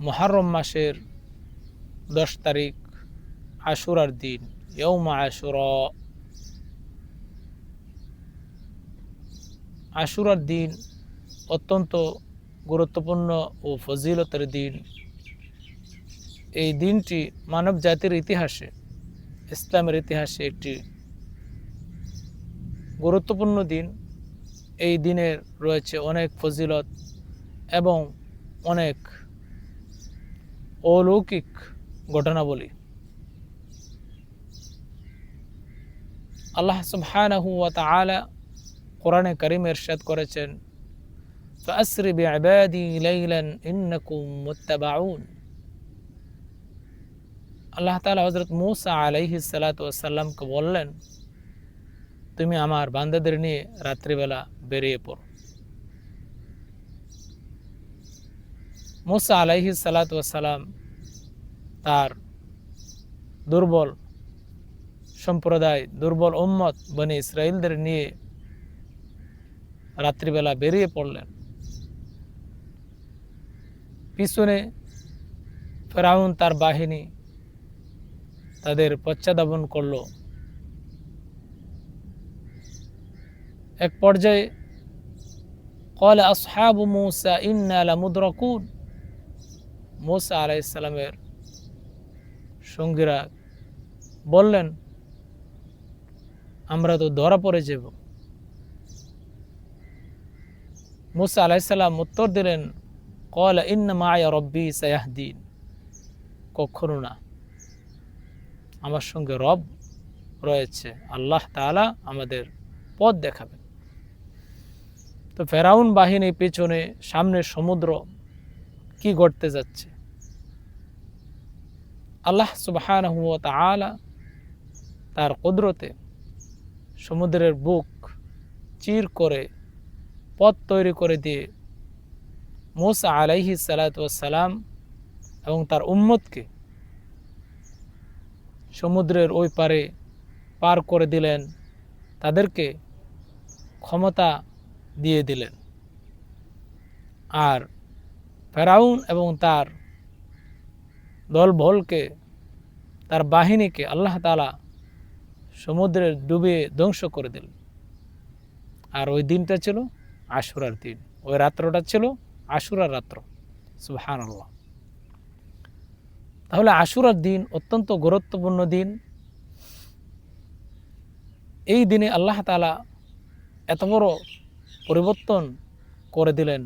মুহররম মাসের 10 তারিখ আশুরার দিন, ইয়াউমা আশুরা। আশুরার দিন অত্যন্ত গুরুত্বপূর্ণ ও ফজিলতের দিন। এই দিনটি মানব জাতির ইতিহাসে, ইসলামের ইতিহাসে একটি গুরুত্বপূর্ণ দিন। এই দিনের রয়েছে অনেক ফজিলত এবং অনেক অলৌকিক ঘটনাবলী। আল্লাহ সুবহানাহু ওয়া তাআলা কোরআনে কারীমে ইরশাদ করেছেন, ফাসরি বিইবাদি লাইলান ইন্নাকুম মুত্তাবাউন। আল্লাহ তাআলা হযরত মূসা আলাইহিস সালাতু ওয়াস সালামকে বললেন, তুমি আমার বান্দাদের নিয়ে রাত্রিবেলা বেরিয়ে পড়ো। মূসা আলাইহিস সালাতু ওয়াস সালাম তার দুর্বল সম্প্রদায়, দুর্বল উম্মত বনি ইসরাইলদের নিয়ে রাত্রিবেলা বেরিয়ে পড়লেন। পিছনে ফেরাউন তার বাহিনী তাদের পশ্চাদ্ধাবন করল। এক পর্যায়ে ক্বালা আসহাবু মূসা ইন্না লামুদরাকুন। মূসা আলাইহিস সালামের সঙ্গীরা বললেন, আমরা তো ধরা পড়ে যাব। মূসা আলাইহিস সালাম উত্তর দিলেন, ক্বালা ইন্না মা'আয়া রাব্বী সায়াহদিন। কখনো না, আমার সঙ্গে রব রয়েছে, আল্লাহ তাআলা আমাদের পথ দেখাবেন। তো ফেরাউন বাহিনী পেছনে, সামনে সমুদ্র, কি ঘটতে যাচ্ছে? আল্লাহ সুবহানাহু ওয়া তাআলা তার কুদরতে সমুদ্রের বুক চির করে পথ তৈরি করে দিয়ে মূসা আলাইহিস সালাতু ওয়াস সালাম এবং তার উম্মতকে সমুদ্রের ওই পারে পার করে দিলেন, তাদেরকে ক্ষমতা দিয়ে দিলেন। আর ফেরাউন এবং তার দলবলকে, তার বাহিনীকে আল্লাহ তাআলা সমুদ্রের ডুবে ধ্বংস করে দিলেন। আর ওই দিনটা ছিল আশুরার দিন, ওই রাত্রটা ছিল আশুরার রাত্র। সুবহানাল্লাহ। তাহলে আশুরার দিন অত্যন্ত গুরুত্বপূর্ণ দিন। এই দিনে আল্লাহ তাআলা এত বড় পরিবর্তন করে দিলেন